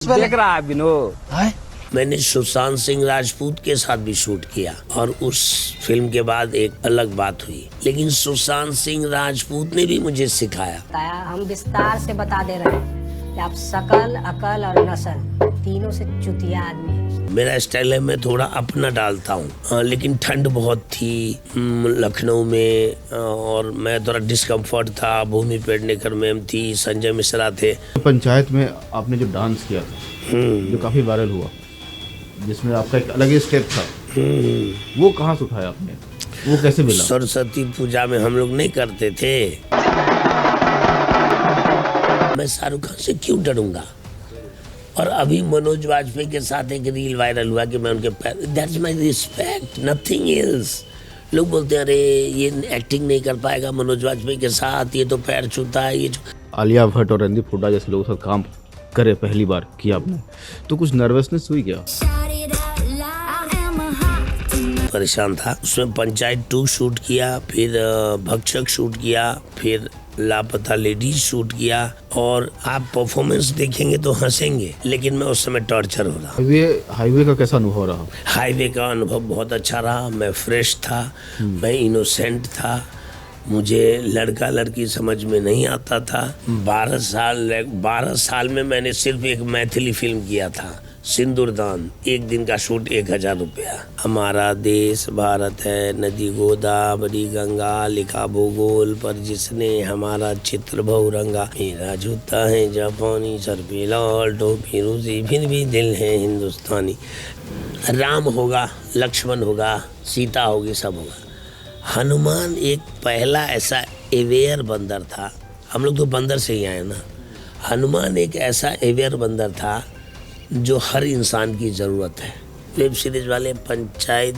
देख रहा है विनोद। मैंने सुशांत सिंह राजपूत के साथ भी शूट किया और उस फिल्म के बाद एक अलग बात हुई, लेकिन सुशांत सिंह राजपूत ने भी मुझे सिखाया। हम विस्तार से बता दे रहे हैं कि आप शकल, अकल और नस्ल तीनों से चुतिया आदमी हैं। मेरा स्टाइल है, मैं थोड़ा अपना डालता हूँ, लेकिन ठंड बहुत थी लखनऊ में और मैं थोड़ा डिस्कम्फर्ट था। भूमि पेडनेकर मैम थी, संजय मिश्रा थे। पंचायत में आपने जो डांस किया था जो काफी वायरल हुआ, जिसमें आपका एक अलग ही स्टेप था, वो कहाँ से उठाया आपने, वो कैसे मिला? सरस्वती पूजा में हम लोग नहीं करते थे। मैं शाहरुख खान से क्यों डरूंगा? और अभी मनोज वाजपेयी के साथ एक रील वायरल हुआ कि मैं उनके पैर, that's my respect, nothing else. लोग बोलते हैं अरे ये एक्टिंग नहीं कर पाएगा मनोज वाजपेयी के साथ, ये तो पैर छूता है। ये आलिया भट्ट और रणदीप हुड्डा जैसे लोगों के साथ काम करे पहली बार किया आपने, तो कुछ नर्वसनेस हुई क्या? परेशान था। उसमें पंचायत 2 शूट किया, फिर भक्षक शूट किया, फिर लापता लेडीज शूट किया। और आप परफॉर्मेंस देखेंगे तो हंसेंगे, लेकिन मैं उस समय टॉर्चर हो रहा। हाईवे का कैसा अनुभव रहा? हाईवे का अनुभव बहुत अच्छा रहा। मैं फ्रेश था, मैं इनोसेंट था, मुझे लड़का लड़की समझ में नहीं आता था। 12 साल में मैंने सिर्फ एक मैथिली फिल्म किया था, सिंदूरदान। एक दिन का शूट 1000 रुपया। हमारा देश भारत है, नदी गोदावरी गंगा, लिखा भूगोल पर जिसने हमारा चित्र बहुरंगा। मेरा जूता है जापानी, सर पे लाल टोपी रूसी, फिर भी दिल है हिंदुस्तानी। राम होगा, लक्ष्मण होगा, सीता होगी, सब होगा। हनुमान एक पहला ऐसा अवेयर बंदर था। हम लोग तो बंदर से ही आए ना। हनुमान एक ऐसा अवेयर बंदर था जो हर इंसान की ज़रूरत है। वेब सीरीज वाले पंचायत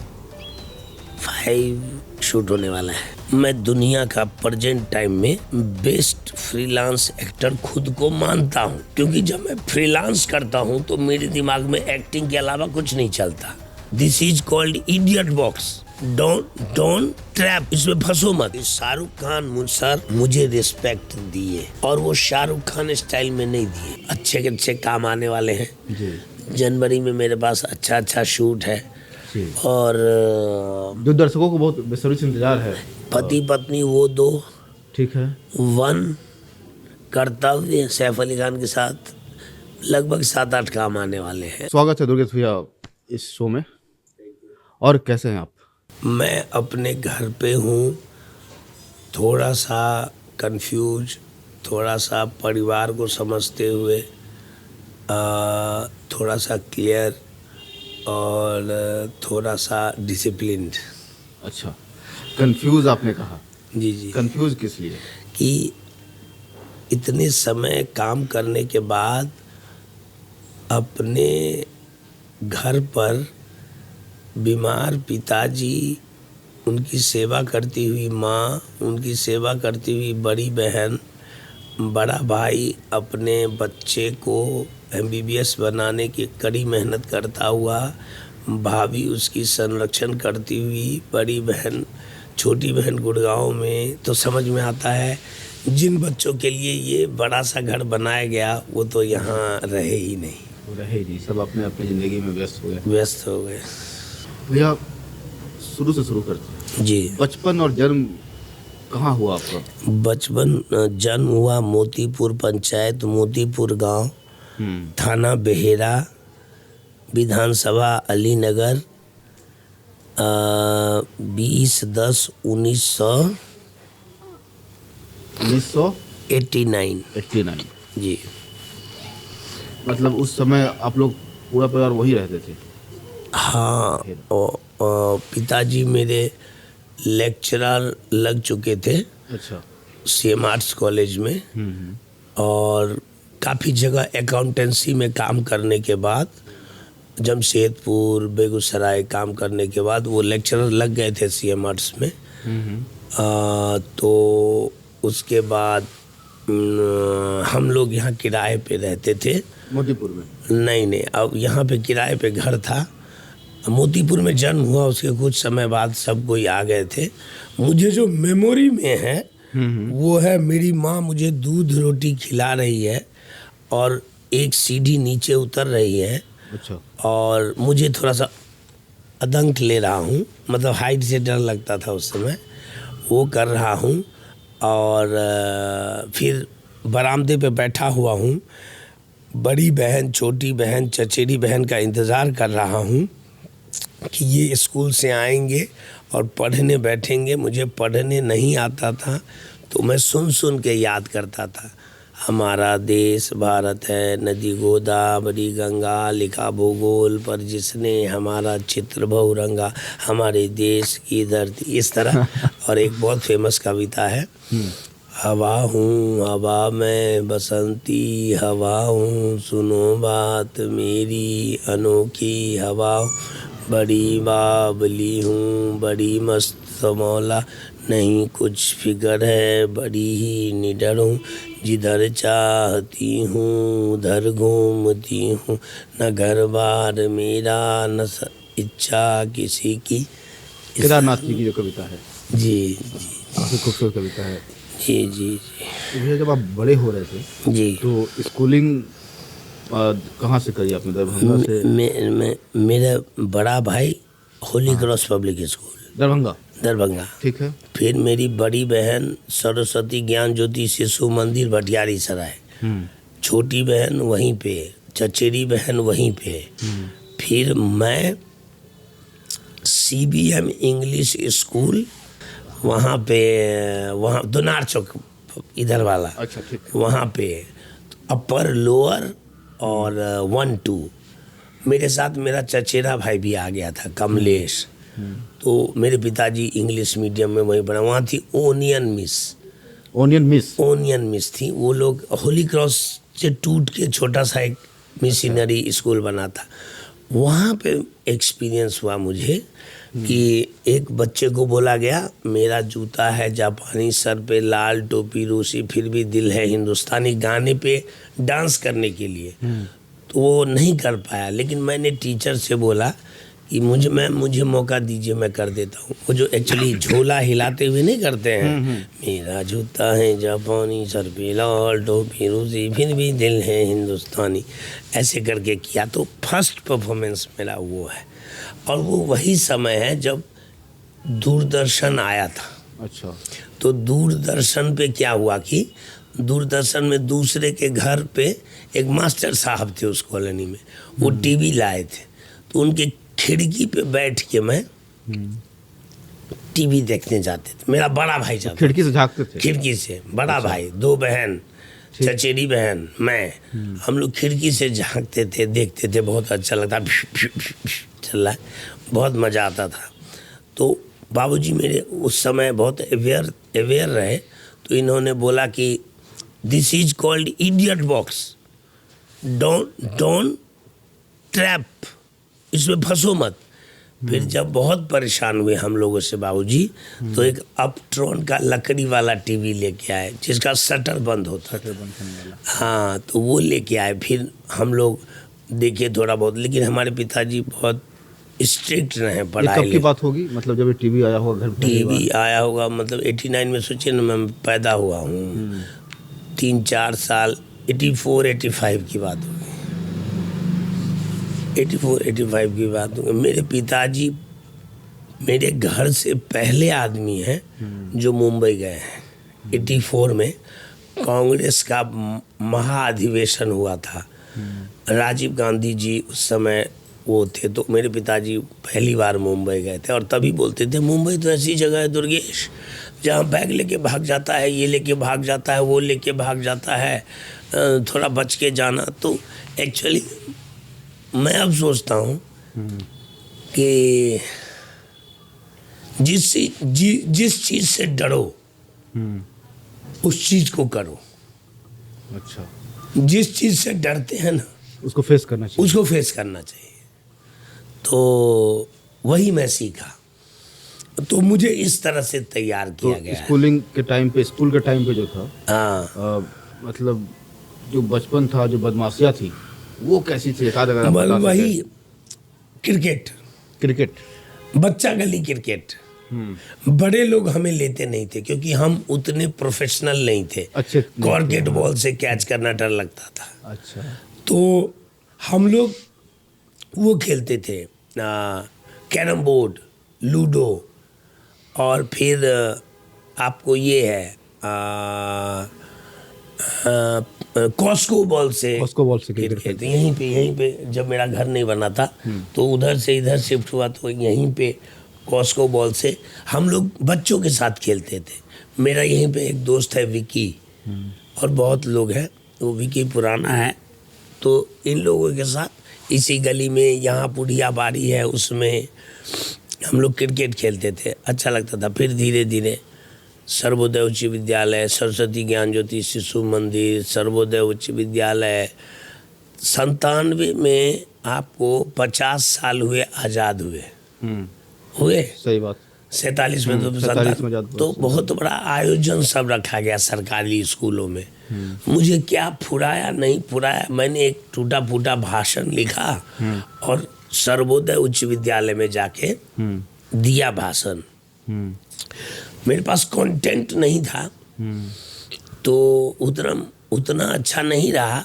5 शूट होने वाला है। मैं दुनिया का प्रेजेंट टाइम में बेस्ट फ्रीलांस एक्टर खुद को मानता हूँ, क्योंकि जब मैं फ्रीलांस करता हूँ तो मेरे दिमाग में एक्टिंग के अलावा कुछ नहीं चलता। This is called idiot box. Don't trap, इसमें फंसो मत। शाहरुख खान सर मुझे रिस्पेक्ट दिए, और वो शाहरुख खान स्टाइल में नहीं दिए। अच्छे काम आने वाले हैं जी। जनवरी में मेरे पास अच्छा शूट है जी। और जो दर्शकों को बहुत बेसब्री से इंतजार है, पति पत्नी वो 2, ठीक है, 1 कर्तव्य सैफ अली खान के साथ, लगभग 7-8 काम आने वाले हैं। स्वागत है दुर्गेश भैया इस शो में। और कैसे हैं आप? मैं अपने घर पे हूँ, थोड़ा सा कंफ्यूज, थोड़ा सा परिवार को समझते हुए, थोड़ा सा क्लियर और थोड़ा सा डिसिप्लिन्ड। अच्छा, कंफ्यूज आपने कहा? जी। कंफ्यूज किस लिए? कि इतने समय काम करने के बाद अपने घर पर बीमार पिताजी, उनकी सेवा करती हुई माँ, उनकी सेवा करती हुई बड़ी बहन, बड़ा भाई अपने बच्चे को MBBS बनाने की कड़ी मेहनत करता हुआ, भाभी उसकी संरक्षण करती हुई, बड़ी बहन, छोटी बहन गुड़गांव में। तो समझ में आता है जिन बच्चों के लिए ये बड़ा सा घर बनाया गया वो तो यहाँ रहे ही नहीं, सब अपने अपनी ज़िंदगी में व्यस्त हो गए। भैया शुरू से शुरू करते हैं जी। बचपन और जन्म कहाँ हुआ आपका? बचपन जन्म हुआ मोतीपुर पंचायत, मोतीपुर गांव, थाना बेहेरा, विधानसभा अलीनगर, 20-10-1989 जी। मतलब उस समय आप लोग पूरा परिवार वही रहते थे? हाँ, पिताजी मेरे लेक्चरर लग चुके थे। अच्छा। CM आर्ट्स कॉलेज में, और काफ़ी जगह अकाउंटेंसी में काम करने के बाद, जमशेदपुर, बेगूसराय काम करने के बाद वो लेक्चरर लग गए थे CM आर्ट्स में। तो उसके बाद हम लोग यहाँ किराए पे रहते थे। मोतीपुर में? नहीं, अब यहाँ पे किराए पे घर था। मोतीपुर में जन्म हुआ, उसके कुछ समय बाद सब कोई आ गए थे। मुझे जो मेमोरी में है वो है मेरी माँ मुझे दूध रोटी खिला रही है और एक सीढ़ी नीचे उतर रही है अच्छा। और मुझे थोड़ा सा अदंक ले रहा हूँ, मतलब हाइट से डर लगता था उस समय, वो कर रहा हूँ। और फिर बरामदे पे बैठा हुआ हूँ, बड़ी बहन, छोटी बहन, चचेरी बहन का इंतज़ार कर रहा हूँ कि ये स्कूल से आएंगे और पढ़ने बैठेंगे। मुझे पढ़ने नहीं आता था तो मैं सुन सुन के याद करता था। हमारा देश भारत है, नदी गोदावरी गंगा, लिखा भूगोल पर जिसने हमारा चित्र बहुरंगा, हमारे देश की धरती, इस तरह। और एक बहुत फेमस कविता है, हवा हूँ हवा में बसंती, हवा हूँ सुनो बात मेरी अनोखी, हवा बड़ी बावली हूँ बड़ी मस्त मौला, नहीं कुछ फिक्र है बड़ी ही निडर हूँ, जिधर चाहती हूँ उधर घूमती हूँ, न घर बार मेरा न इच्छा किसी की। केदारनाथ जी की जो कविता है, जी काफ़ी खूबसूरत कविता है। जी जी जी तो भैया जब आप बड़े हो रहे थे जी तो स्कूलिंग कहाँ से करी आपने? दरभंगा से? मेरा बड़ा भाई Holi cross public school Darbhanga. ठीक है। फिर मेरी बड़ी बहन सरस्वती ज्ञान ज्योति शिशु मंदिर भटियारी सराय, छोटी बहन वहीं पे, चचेरी बहन वहीं पे। फिर मैं CBM इंग्लिश स्कूल वहाँ पे, वहाँ दोनार चौक इधर वाला, अच्छा ठीक है। वहाँ पे अपर लोअर और 1-2। मेरे साथ मेरा चचेरा भाई भी आ गया था, कमलेश। तो मेरे पिताजी इंग्लिश मीडियम में वहीं पढ़ा। वहाँ थी ओनियन मिस थी। वो लोग होली क्रॉस से टूट के छोटा सा एक मिशनरी स्कूल बना था। वहाँ पे एक्सपीरियंस हुआ मुझे कि एक बच्चे को बोला गया, मेरा जूता है जापानी, सर पे लाल टोपी रूसी, फिर भी दिल है हिंदुस्तानी, गाने पे डांस करने के लिए। तो वो नहीं कर पाया, लेकिन मैंने टीचर से बोला कि मुझे मौका दीजिए, मैं कर देता हूँ। वो जो एक्चुअली झोला हिलाते हुए नहीं करते हैं, मेरा जूता है जापानी, सर पे लाल टोपी रूसी, फिर भी दिल है हिंदुस्तानी, ऐसे करके किया। तो फर्स्ट परफॉर्मेंस मेरा वो है। और वो वही समय है जब दूरदर्शन आया था। अच्छा। तो दूरदर्शन पे क्या हुआ कि दूरदर्शन में दूसरे के घर पे एक मास्टर साहब थे उस कॉलोनी में, वो टीवी लाए थे। तो उनके खिड़की पे बैठ के मैं टीवी देखने जाते थे। मेरा बड़ा भाई जाता, खिड़की से झांकते थे? खिड़की से। बड़ा भाई, 2 बहन, चचेरी बहन, मैं, हम लोग खिड़की से झांकते थे, देखते थे। बहुत अच्छा लगता, चल रहा है, बहुत मज़ा आता था। तो बाबूजी मेरे उस समय बहुत अवेयर रहे। तो इन्होंने बोला कि this is called idiot box, don't trap, इसमें फंसो मत। फिर जब बहुत परेशान हुए हम लोगों से बाबूजी, तो एक अपट्रॉन का लकड़ी वाला टीवी लेके आए जिसका शटर बंद होता था। हाँ, तो वो लेके आए। फिर हम लोग देखे थोड़ा बहुत, लेकिन हमारे पिताजी बहुत स्ट्रिक्ट रहे पढ़ाई। कब की बात होगी, मतलब जब टीवी आया होगा घर पे? टीवी आया होगा मतलब 89 में, सोचिए ना, मैं पैदा हुआ हूँ, 3-4 साल, 84-85 की बात होगी, 84-85 की बात होगी। मेरे पिताजी मेरे घर से पहले आदमी हैं जो मुंबई गए हैं। 84 में कांग्रेस का महाअधिवेशन हुआ था, राजीव गांधी जी उस समय वो थे। तो मेरे पिताजी पहली बार मुंबई गए थे और तभी बोलते थे, मुंबई तो ऐसी जगह है दुर्गेश जहाँ बैग लेके भाग जाता है, ये लेके भाग जाता है, वो लेके भाग जाता है, थोड़ा बच के जाना। तो एक्चुअली मैं अब सोचता हूँ कि जिस चीज़ से डरो उस चीज़ को करो। अच्छा। जिस चीज़ से डरते हैं ना, उसको फेस करना चाहिए। तो वही मैं सीखा, तो मुझे इस तरह से तैयार किया गया। स्कूल के टाइम पे जो था, हाँ, मतलब जो बचपन था, जो बदमाशियाँ थी, वो कैसी थी? वही क्रिकेट, बच्चा गली क्रिकेट। बड़े लोग हमें लेते नहीं थे क्योंकि हम उतने प्रोफेशनल नहीं थे। अच्छे कॉर्केट बॉल से कैच करना डर लगता था। अच्छा। तो हम लोग वो खेलते थे कैरम बोर्ड, लूडो, और फिर आपको ये है कॉस्को बॉल से क्रिकेट खेलते। यहीं पे जब मेरा घर नहीं बना था तो उधर से इधर शिफ्ट हुआ, तो यहीं पे कॉस्को बॉल से हम लोग बच्चों के साथ खेलते थे। मेरा यहीं पे एक दोस्त है विकी, और बहुत लोग हैं, वो विकी पुराना है, तो इन लोगों के साथ इसी गली में, यहाँ पुड़िया बाड़ी है, उसमें हम लोग क्रिकेट खेलते थे, अच्छा लगता था। फिर धीरे धीरे सर्वोदय उच्च विद्यालय, सरस्वती ज्ञान ज्योति शिशु मंदिर, सर्वोदय उच्च विद्यालय, 97 में आपको 50 साल हुए आज़ाद हुए सही बात। 47 में, 47 में तो बहुत बड़ा आयोजन सब रखा गया सरकारी स्कूलों में। मुझे क्या फुराया नहीं फुराया, मैंने एक टूटा फूटा भाषण लिखा और सर्वोदय उच्च विद्यालय में जाके दिया भाषण। मेरे पास कंटेंट नहीं था, तो उतना अच्छा नहीं रहा,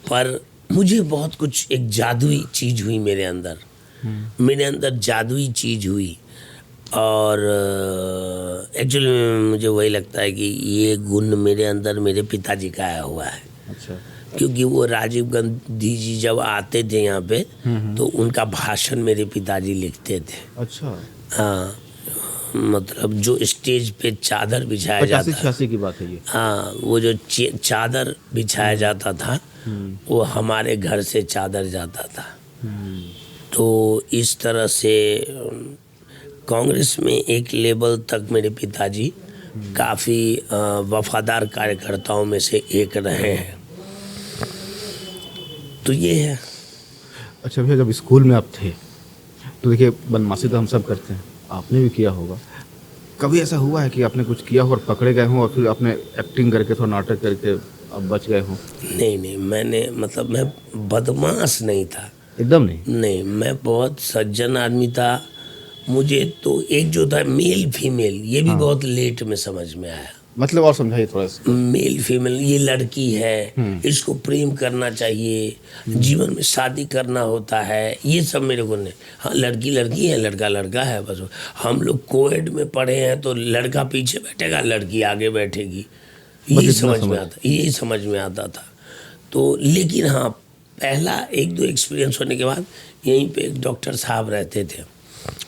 पर मुझे बहुत कुछ, एक जादुई चीज़ हुई मेरे अंदर जादुई चीज़ हुई। और एक्चुअली मुझे वही लगता है कि ये गुण मेरे अंदर मेरे पिताजी का आया हुआ है। अच्छा। क्योंकि वो राजीव गांधी जी जब आते थे यहाँ पे, तो उनका भाषण मेरे पिताजी लिखते थे। अच्छा। हाँ, मतलब जो स्टेज पे चादर बिछाया जाता, 85-86 की बात है ये। हाँ, वो जो चादर बिछाया जाता था, वो हमारे घर से चादर जाता था। तो इस तरह से कांग्रेस में एक लेवल तक मेरे पिताजी काफ़ी वफादार कार्यकर्ताओं में से एक रहे हैं। तो ये है। अच्छा भैया, जब स्कूल में आप थे तो देखिए, बदमाशी तो हम सब करते हैं, आपने भी किया होगा। कभी ऐसा हुआ है कि आपने कुछ किया हो और पकड़े गए हों, और फिर आपने एक्टिंग करके, थोड़ा नाटक करके आप बच गए हों? नहीं, मैं बदमाश नहीं था, एकदम नहीं। मैं बहुत सज्जन आदमी था। मुझे तो एक जो था मेल फीमेल, ये भी बहुत लेट में समझ में आया। मतलब और समझाइए थोड़ा सा। मेल फीमेल, ये लड़की है, इसको प्रेम करना चाहिए, जीवन में शादी करना होता है, ये सब मेरे को नहीं। हाँ, लड़की लड़की है, लड़का लड़का है, बस। हम लोग कोएड में पढ़े हैं, तो लड़का पीछे बैठेगा, लड़की आगे बैठेगी, यही समझ में आता था। तो लेकिन हाँ, पहला 1-2 एक्सपीरियंस होने के बाद, यहीं पे एक डॉक्टर साहब रहते थे,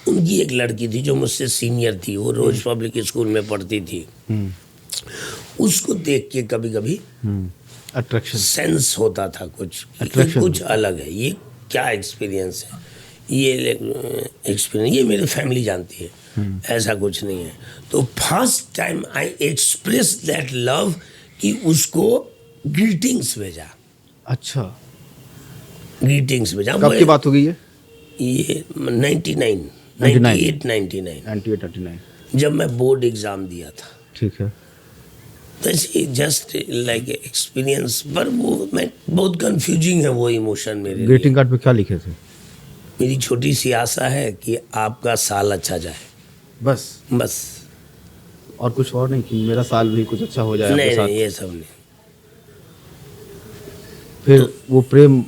उनकी एक लड़की थी जो मुझसे सीनियर थी, वो रोज पब्लिक स्कूल में पढ़ती थी। उसको देख के कभी कभी अट्रैक्शन, सेंस होता था, कुछ अलग है, ये क्या एक्सपीरियंस है, ये एक्सपीरियंस, ये मेरी फैमिली जानती है, ऐसा कुछ नहीं है। तो first time I express that love कि उसको ग्रीटिंग्स भेजा। अच्छा, ग्रीटिंग्स भेजा। कब की बात हो गई है? ये 98-99 जब मैं बोर्ड एग्जाम दिया था। ठीक है। तो जस्ट लाइक एक्सपीरियंस, पर वो मैं बहुत कंफ्यूजिंग है वो इमोशन मेरे लिए। ग्रीटिंग कार्ड पे क्या लिखे थे? मेरी छोटी सी आशा है कि आपका साल अच्छा जाए, बस। और कुछ और नहीं कि मेरा साल भी कुछ अच्छा हो जाए? नहीं, ये सब नहीं। फिर तो, वो प्रेम,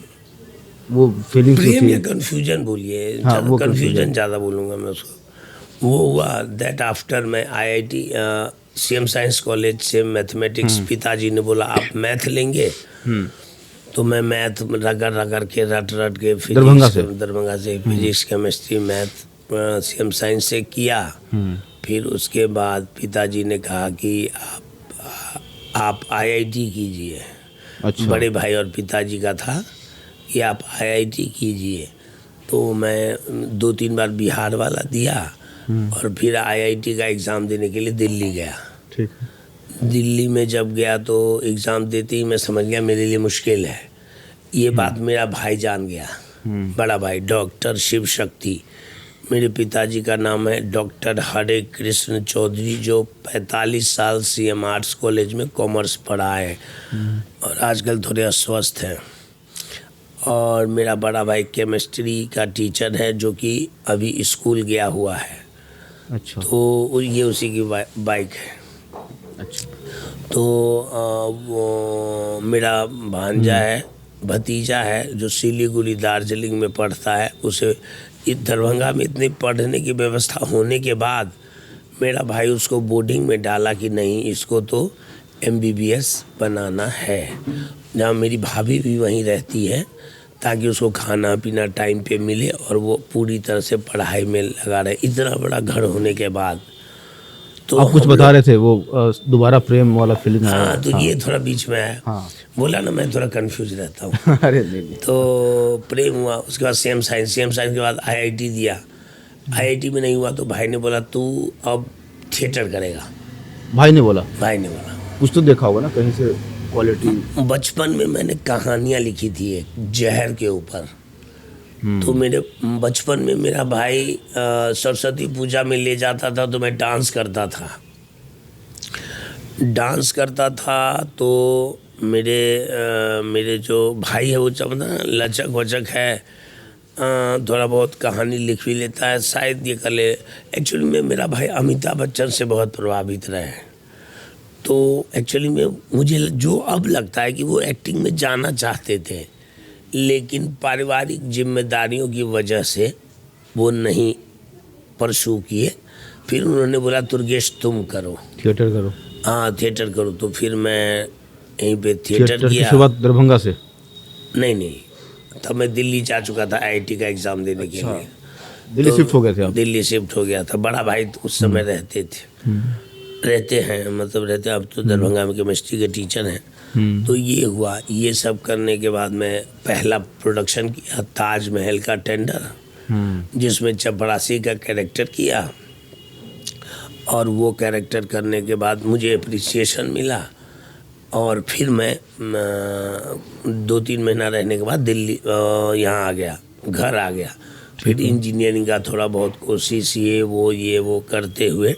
वो फीलिंग्स प्रेम या कंफ्यूजन बोलिए, हाँ, कंफ्यूजन ज़्यादा बोलूँगा मैं उसको। वो हुआ दैट आफ्टर मैं IIT CM साइंस कॉलेज से मैथमेटिक्स, पिताजी ने बोला आप मैथ लेंगे, तो मैं मैथ रगड़ के रट के दरभंगा से physics, chemistry, math CM science से किया। फिर उसके बाद पिताजी ने कहा कि आप IIT कीजिए। अच्छा। बड़े भाई और पिताजी का था कि आप IIT कीजिए। तो मैं 2-3 बार बिहार वाला दिया, और फिर IIT का एग्ज़ाम देने के लिए दिल्ली गया। ठीक है। दिल्ली में जब गया तो एग्ज़ाम देते ही मैं समझ गया मेरे लिए मुश्किल है। ये बात मेरा भाई जान गया, बड़ा भाई डॉक्टर शिव शक्ति। मेरे पिताजी का नाम है डॉक्टर हरे कृष्ण चौधरी, जो 45 साल CM आर्ट्स कॉलेज में कॉमर्स पढ़ा है, और आजकल थोड़े अस्वस्थ हैं। और मेरा बड़ा भाई केमिस्ट्री का टीचर है, जो कि अभी स्कूल गया हुआ है। अच्छा। तो ये उसी की बाइक है। अच्छा। तो वो मेरा भांजा है भतीजा है जो सिलीगुड़ी दार्जिलिंग में पढ़ता है, उसे दरभंगा में इतनी पढ़ने की व्यवस्था होने के बाद मेरा भाई उसको बोर्डिंग में डाला कि नहीं, इसको तो MBBS बनाना है। जहाँ मेरी भाभी भी वहीं रहती है ताकि उसको खाना पीना टाइम पे मिले और वो पूरी तरह से पढ़ाई में लगा रहे। इतना बड़ा घर होने के बाद तो आप कुछ बता रहे थे वो दोबारा प्रेम वाला फीलिंग आया। हाँ, तो ये थोड़ा बीच में आया। हाँ। बोला ना, मैं थोड़ा कंफ्यूज रहता हूँ। अरे नहीं। तो प्रेम हुआ, उसके बाद सेम साइंस के बाद IIT दिया। IIT में नहीं हुआ तो भाई ने बोला तू अब थिएटर करेगा। भाई ने बोला? भाई ने बोला। कुछ तो देखा होगा ना कहीं से क्वालिटी। बचपन में मैंने कहानियाँ लिखी थी एक जहर के ऊपर। तो मेरे बचपन में मेरा भाई सरस्वती पूजा में ले जाता था तो मैं डांस करता था। तो मेरे जो भाई है वो चमदा लचक वचक है, थोड़ा बहुत कहानी लिख भी लेता है, शायद ये कर ले। एक्चुअली में मेरा भाई अमिताभ बच्चन से बहुत प्रभावित रहे। तो एक्चुअली में मुझे जो अब लगता है कि वो एक्टिंग में जाना चाहते थे, लेकिन पारिवारिक जिम्मेदारियों की वजह से वो नहीं परसू किए। फिर उन्होंने बोला दुर्गेश तुम करो, थिएटर करो। हाँ, थिएटर करो। तो फिर मैं यहीं पे थिएटर की किया। शुरुआत दरभंगा से? नहीं, तब मैं दिल्ली जा चुका था IIT का एग्ज़ाम देने के लिए। दिल्ली शिफ्ट हो गए थे आप? दिल्ली शिफ्ट हो गया था। बड़ा भाई तो उस समय रहते हैं, मतलब रहते, अब तो दरभंगा में केमिस्ट्री के टीचर हैं। तो ये हुआ, ये सब करने के बाद मैं पहला प्रोडक्शन किया ताजमहल का टेंडर, जिसमें चपरासी का कैरेक्टर किया। और वो कैरेक्टर करने के बाद मुझे अप्रिसिएशन मिला। और फिर मैं 2-3 महीना रहने के बाद दिल्ली यहाँ आ गया, घर आ गया। फिर इंजीनियरिंग का थोड़ा बहुत कोशिश ये वो करते हुए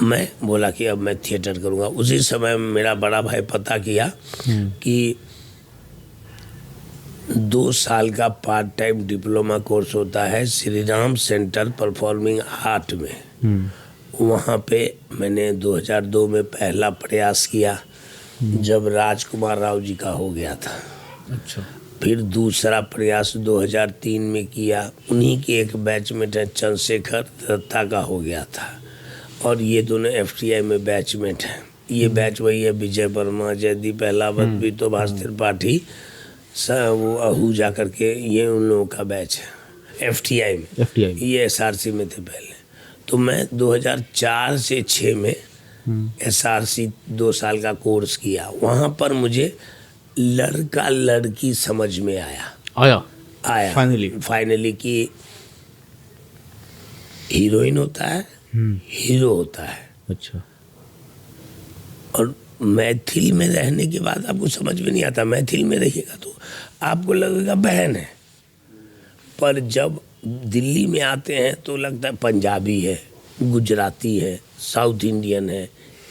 मैं बोला कि अब मैं थिएटर करूँगा। उसी समय मेरा बड़ा भाई पता किया कि 2 साल का पार्ट टाइम डिप्लोमा कोर्स होता है Shri Ram centre performing art में। वहाँ पे मैंने 2002 में पहला प्रयास किया जब राजकुमार राव जी का हो गया था। अच्छा। फिर दूसरा प्रयास 2003 में किया, उन्हीं के एक बैचमेट है चंद्रशेखर दत्ता का हो गया था। और ये दोनों FTI में बैचमेट हैं। ये बैच वही है विजय वर्मा, जयदीप अहलावत, बीतो भास त्रिपाठी, वो आहूजा करके, ये उन लोगों का बैच है FTI में। ये SRC में थे पहले। तो मैं 2004 से 6 में SRC 2 साल का कोर्स किया। वहाँ पर मुझे लड़का लड़की समझ में आया फाइनली कि हीरोइन होता है, हीरो होता है। अच्छा। और मैथिल में रहने के बाद आपको समझ में नहीं आता। मैथिल में रहिएगा तो आपको लगेगा बहन है, पर जब दिल्ली में आते हैं तो लगता है पंजाबी है, गुजराती है, साउथ इंडियन है,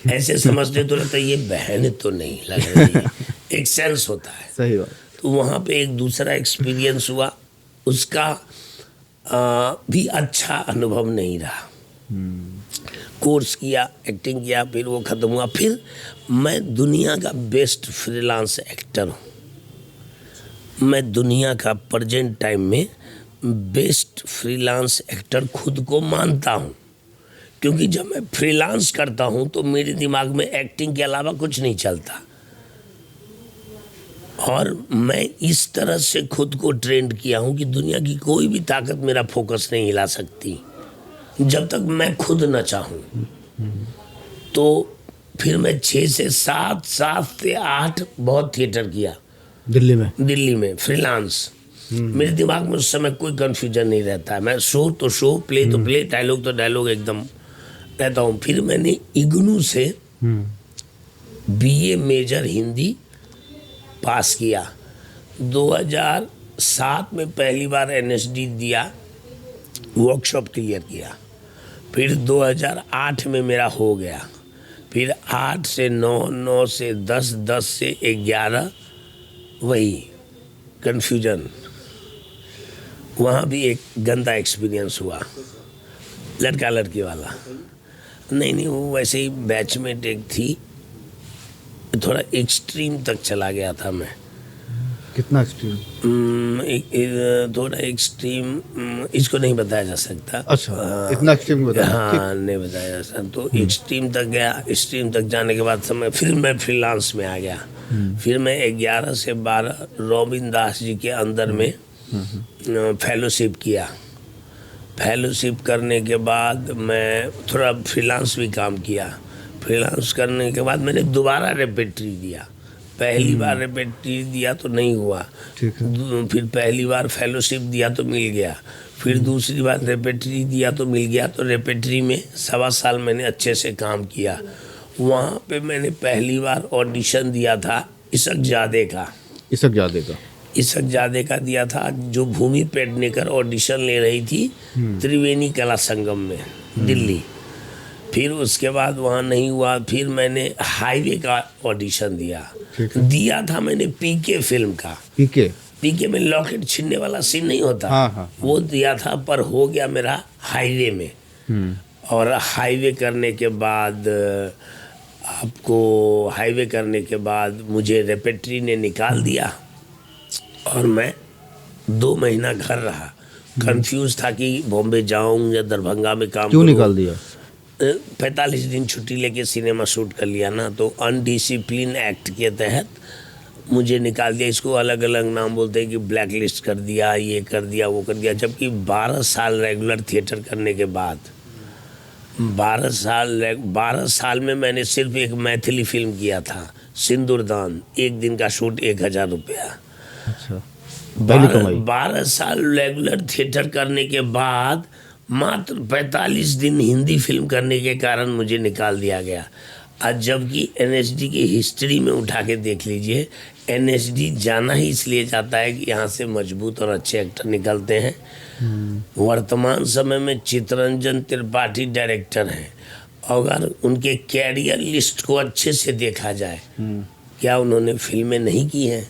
ऐसे समझते तो लगता है ये बहन तो नहीं लग रही है। एक सेंस होता है। सही बात। तो वहाँ पे एक दूसरा एक्सपीरियंस हुआ, उसका भी अच्छा अनुभव नहीं रहा। कोर्स किया, एक्टिंग किया, फिर वो ख़त्म हुआ। फिर मैं दुनिया का बेस्ट फ्रीलांस एक्टर हूँ। मैं दुनिया का प्रेजेंट टाइम में बेस्ट फ्रीलांस एक्टर खुद को मानता हूँ, क्योंकि जब मैं फ्रीलांस करता हूँ तो मेरे दिमाग में एक्टिंग के अलावा कुछ नहीं चलता। और मैं इस तरह से खुद को ट्रेंड किया हूँ कि दुनिया की कोई भी ताकत मेरा फोकस नहीं हिला सकती जब तक मैं खुद न चाहूँ। तो फिर मैं 6 से 7, 7 से 8 बहुत थिएटर किया दिल्ली में फ्रीलांस। मेरे दिमाग में उस समय कोई कन्फ्यूजन नहीं रहता है। मैं शो तो शो, प्ले तो प्ले, डायलॉग तो डायलॉग एकदम रहता हूँ। फिर मैंने इग्नू से BA मेजर हिंदी पास किया। 2007 में पहली बार NSD दिया, वर्कशॉप क्लियर किया। फिर 2008 में मेरा हो गया। फिर 8 से 9, 9 से 10, 10 से 11, वही कन्फ्यूजन। वहाँ भी एक गंदा एक्सपीरियंस हुआ, लड़का लड़की वाला। नहीं, वो वैसे ही बैचमेट एक थी, थोड़ा एक्सट्रीम तक चला गया था मैं। कितना एक्सट्रीम? थोड़ा एक्सट्रीम इसको नहीं बताया जा सकता। अच्छा, इतना एक्सट्रीम बताया? हाँ, नहीं बताया जा सकता। तो एक्सट्रीम तक गया। एक्सट्रीम तक जाने के बाद समय फिर मैं फ्रीलांस में आ गया। फिर मैं 11 से 12 रोबिन दास जी के अंदर में फेलोशिप किया। फेलोशिप करने के बाद मैं थोड़ा फ्रीलांस भी काम किया। फ्रीलांस करने के बाद मैंने दोबारा रेपेट्री दिया। पहली बार रेपेट्री दिया तो नहीं हुआ, ठीक है। फिर पहली बार फेलोशिप दिया तो मिल गया, फिर दूसरी बार रेपेट्री दिया तो मिल गया। तो रेपेट्री में 1.25 साल मैंने अच्छे से काम किया। वहाँ पे मैंने पहली बार ऑडिशन दिया था इसक जादे का। इसक जादे का? इसक जादे का दिया था, जो भूमि पेडनेकर ऑडिशन ले रही थी त्रिवेणी कला संगम में, दिल्ली। फिर उसके बाद वहाँ नहीं हुआ, फिर मैंने हाईवे का ऑडिशन दिया था मैंने पीके फिल्म का। पीके में लॉकेट छीनने वाला सीन नहीं होता, हाँ। वो दिया था, पर हो गया मेरा हाईवे में। और हाईवे करने के बाद मुझे रेपेट्री ने निकाल दिया और मैं 2 महीना घर रहा। कंफ्यूज था कि बॉम्बे जाऊं या दरभंगा में काम क्यों करूं। निकाल दिया? 45 दिन छुट्टी लेके सिनेमा शूट कर लिया ना, तो अनडिसिप्लिन एक्ट के तहत मुझे निकाल दिया। इसको अलग अलग नाम बोलते हैं कि ब्लैक लिस्ट कर दिया, ये कर दिया, वो कर दिया। जबकि 12 साल रेगुलर थिएटर करने के बाद 12 साल में मैंने सिर्फ एक मैथिली फिल्म किया था, सिंदूरदान। 1 दिन का शूट 1000 रुपया। अच्छा, पहली कमाई। 12 साल रेगुलर थिएटर करने के बाद मात्र 45 दिन हिंदी फिल्म करने के कारण मुझे निकाल दिया गया। आज जबकि एनएसडी की हिस्ट्री में उठा के देख लीजिए, एनएसडी जाना ही इसलिए जाता है कि यहाँ से मजबूत और अच्छे एक्टर निकलते हैं। वर्तमान समय में चितरंजन त्रिपाठी डायरेक्टर हैं। अगर उनके कैरियर लिस्ट को अच्छे से देखा जाए, क्या उन्होंने फिल्में नहीं की हैं?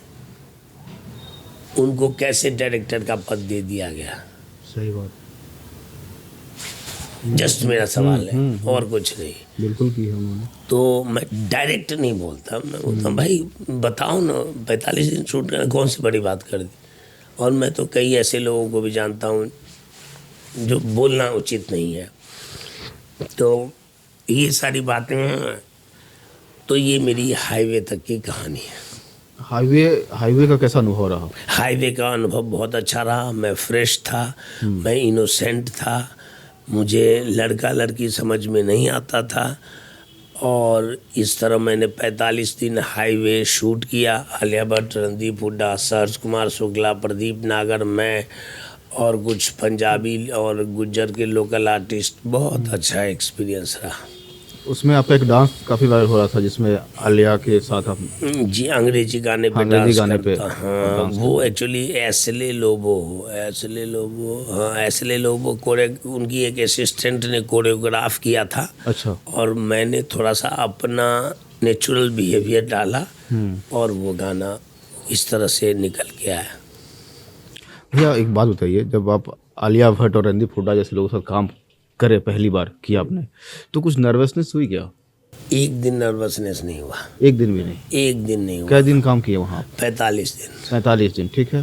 उनको कैसे डायरेक्टर का पद दे दिया गया? सही बात। जस्ट मेरा सवाल है, और कुछ नहीं। बिल्कुल की है उन्होंने। तो मैं डायरेक्ट नहीं बोलता, मैं बोलता भाई बताओ ना, 45 दिन शूट करना कौन सी बड़ी बात कर दी। और मैं तो कई ऐसे लोगों को भी जानता हूँ जो बोलना उचित नहीं है। तो ये सारी बातें हैं। तो ये मेरी हाईवे तक की कहानी है। हाईवे का कैसा अनुभव रहा? हाईवे का अनुभव बहुत अच्छा रहा। मैं फ्रेश था, मैं इनोसेंट था, मुझे लड़का लड़की समझ में नहीं आता था। और इस तरह मैंने 45 दिन हाईवे शूट किया। आलिया भट्ट, रणदीप हुड्डा, सहर्ष कुमार शुक्ला, प्रदीप नागर, मैं और कुछ पंजाबी और गुज्जर के लोकल आर्टिस्ट। बहुत अच्छा एक्सपीरियंस रहा। उसमें आपका एक डांस काफ़ी वायरल हो रहा था, जिसमें आलिया के साथ आप जी अंग्रेजी गाने पे डांस करता। हाँ, वो एक्चुअली एसले लोबो उनकी एक असिस्टेंट ने कोरियोग्राफ किया था। अच्छा। और मैंने थोड़ा सा अपना नेचुरल बिहेवियर डाला और वो गाना इस तरह से निकल के आया। भैया एक बात बताइए, जब आप आलिया भट्ट और रणदीप हुड्डा जैसे लोगों के साथ काम करे, पहली बार किया आपने, तो कुछ नर्वसनेस हुई क्या? एक दिन नर्वसनेस नहीं हुआ। एक दिन भी नहीं? एक दिन नहीं हुआ। क्या दिन काम किया वहाँ? 45 दिन। 45 दिन, ठीक है।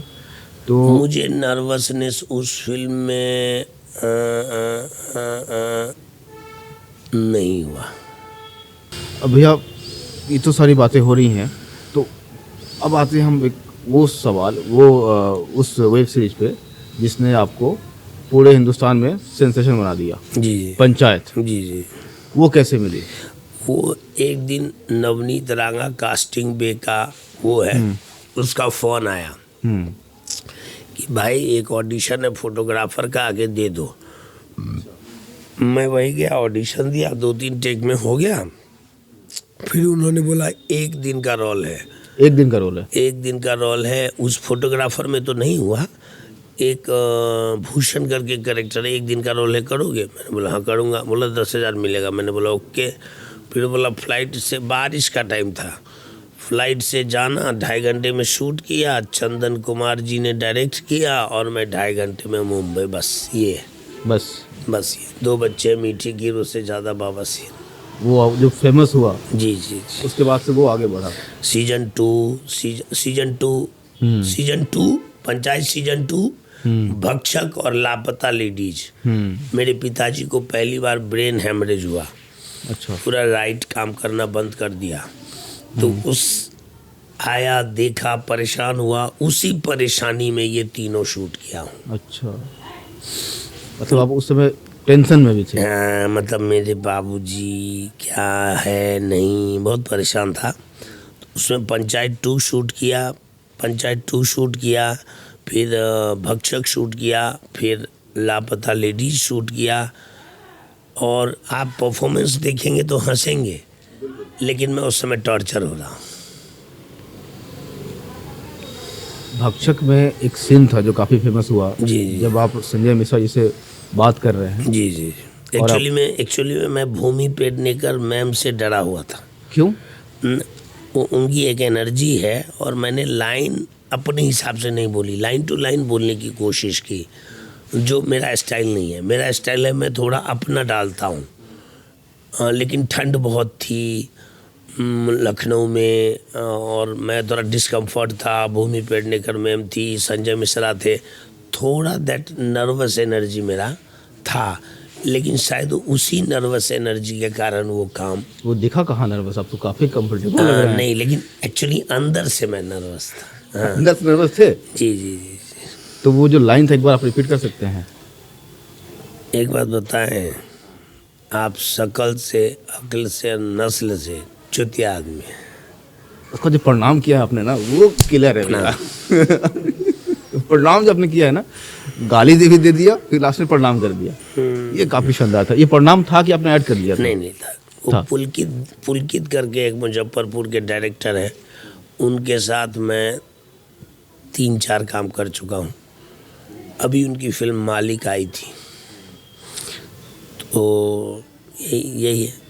तो मुझे नर्वसनेस उस फिल्म में नहीं हुआ। अब भैया ये तो सारी बातें हो रही हैं, तो अब आते हैं हम वो सवाल, उस वेब सीरीज पे जिसने आपको पूरे हिंदुस्तान में सेंसेशन बना दिया। जी। पंचायत। जी। वो कैसे मिली? वो एक दिन नवनीत रांगा कास्टिंग बे का वो है, उसका फ़ोन आया कि भाई एक ऑडिशन है फोटोग्राफर का, आगे दे दो। मैं वही गया, ऑडिशन दिया, 2-3 टेक में हो गया। फिर उन्होंने बोला 1 दिन का रोल है। 1 दिन का रोल है? 1 दिन का रोल है। उस फोटोग्राफर में तो नहीं हुआ। एक भूषण करके कैरेक्टर है, 1 दिन का रोल है, करोगे? मैंने बोला हाँ करूँगा। बोला 10,000 मिलेगा। मैंने बोला ओके। फिर बोला फ्लाइट से, बारिश का टाइम था, फ्लाइट से जाना, 2.5 घंटे में शूट किया, चंदन कुमार जी ने डायरेक्ट किया और मैं 2.5 घंटे में मुंबई। बस ये 2 बच्चे, मीठी गिर, उससे ज़्यादा बाबा सिंह। वो जो फेमस हुआ। जी। उसके बाद से वो आगे बढ़ा। सीजन 2 सीजन 2, पंचायत सीजन 2, भक्षक और लापता लेडीज। मेरे पिताजी को पहली बार ब्रेन हेमरेज हुआ, अच्छा। पूरा राइट काम करना बंद कर दिया। तो उस आया, देखा, परेशान हुआ, उसी परेशानी में ये तीनों शूट किया हूँ। अच्छा, मतलब आप उस समय टेंशन में भी थे? हाँ, मतलब मेरे बाबूजी क्या है नहीं, बहुत परेशान था। तो उसमें पंचायत 2 शूट किया, फिर भक्षक शूट किया, फिर लापता लेडीज शूट किया। और आप परफॉर्मेंस देखेंगे तो हंसेंगे, लेकिन मैं उस समय टॉर्चर हो रहा हूँ। भक्षक में एक सीन था जो काफ़ी फेमस हुआ, जी। जब आप संजय मिश्रा जी से बात कर रहे हैं। जी। एक्चुअली में मैं भूमि पेडनेकर मैम से डरा हुआ था। क्यों? उनकी एक एनर्जी है, और मैंने लाइन अपने हिसाब से नहीं बोली, लाइन टू लाइन बोलने की कोशिश की, जो मेरा स्टाइल नहीं है। मेरा स्टाइल है मैं थोड़ा अपना डालता हूँ। लेकिन ठंड बहुत थी लखनऊ में, और मैं थोड़ा डिस्कम्फर्ट था। भूमि पेडनेकर मैम थी, संजय मिश्रा थे, थोड़ा दैट नर्वस एनर्जी मेरा था। लेकिन शायद उसी नर्वस एनर्जी के कारण वो काम। वो दिखा कहाँ नर्वस? आप तो काफ़ी कंफर्टेबल लग रहे हैं। नहीं, लेकिन एक्चुअली अंदर से मैं नर्वस था। हाँ। अंदर से नर्वस थे? जी। तो वो जो लाइन था एक बार आप रिपीट कर सकते हैं? एक बात बताएं, आप शकल से, अक्ल से, नस्ल से चुतिया आदमी है। उसका जो प्रणाम किया है आपने ना, वो क्लियर है मेरा। प्रणाम जो आपने किया है ना, गाली भी दे दिया, फिर लास्ट में प्रणाम कर दिया, ये काफी शानदार था। ये प्रणाम था कि आपने ऐड कर दिया था? नहीं था। वो पुलकित करके एक मुजफ्फरपुर के डायरेक्टर हैं, उनके साथ मैं 3-4 काम कर चुका हूँ। अभी उनकी फिल्म मालिक आई थी, तो यही है।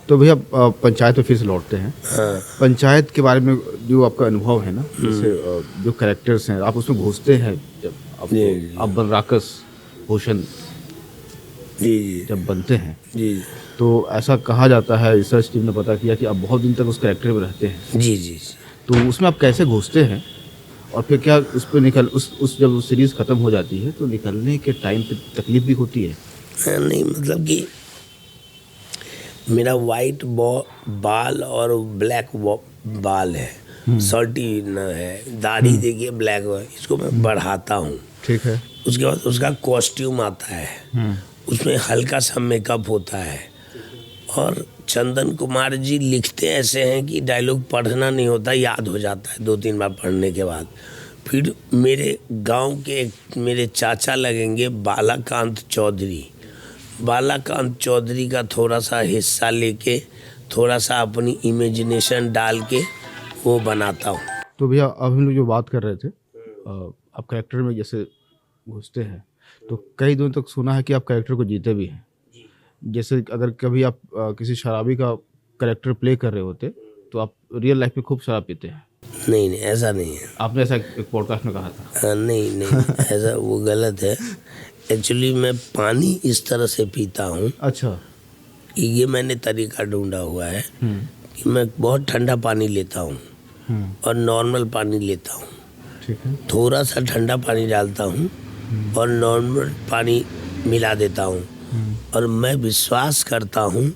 तो भैया पंचायत में फिर से लौटते हैं। हाँ। पंचायत के बारे में जो आपका अनुभव है ना, जैसे जो कैरेक्टर्स हैं आप उसमें घुसते हैं, जब आप बन राकस भूषण जी जब बनते हैं, जी तो ऐसा कहा जाता है, रिसर्च टीम ने पता किया कि आप बहुत दिन तक उस कैरेक्टर में रहते हैं। जी। तो उसमें आप कैसे घुसते हैं, और फिर क्या उस पर जब वो सीरीज़ ख़त्म हो जाती है तो निकलने के टाइम पे तकलीफ भी होती है? नहीं, मतलब कि मेरा वाइट बाल और ब्लैक बाल है, सॉल्टी न है, दाढ़ी देखिए ब्लैक है, इसको मैं बढ़ाता हूँ। ठीक है। उसके बाद उसका कॉस्ट्यूम आता है, उसमें हल्का सा मेकअप होता है। और चंदन कुमार जी लिखते ऐसे हैं कि डायलॉग पढ़ना नहीं होता, याद हो जाता है 2-3 बार पढ़ने के बाद। फिर मेरे गांव के मेरे चाचा लगेंगे बालाकांत चौधरी का थोड़ा सा हिस्सा लेके, थोड़ा सा अपनी इमेजिनेशन डाल के वो बनाता हूँ। तो भैया अब हम लोग जो बात कर रहे थे, आप कैरेक्टर में जैसे घुसते हैं तो कई दिनों तक सुना है कि आप कैरेक्टर को जीते भी हैं। जैसे अगर कभी आप किसी शराबी का कैरेक्टर प्ले कर रहे होते तो आप रियल लाइफ में खूब शराब पीते हैं? नहीं, ऐसा नहीं है। आपने ऐसा एक पॉडकास्ट में कहा था। नहीं ऐसा वो गलत है। एक्चुअली मैं पानी इस तरह से पीता हूँ। अच्छा। ये मैंने तरीका ढूंढा हुआ है कि मैं बहुत ठंडा पानी लेता हूँ और नॉर्मल पानी लेता हूँ। ठीक है। थोड़ा सा ठंडा पानी डालता हूँ और नॉर्मल पानी मिला देता हूँ, और मैं विश्वास करता हूँ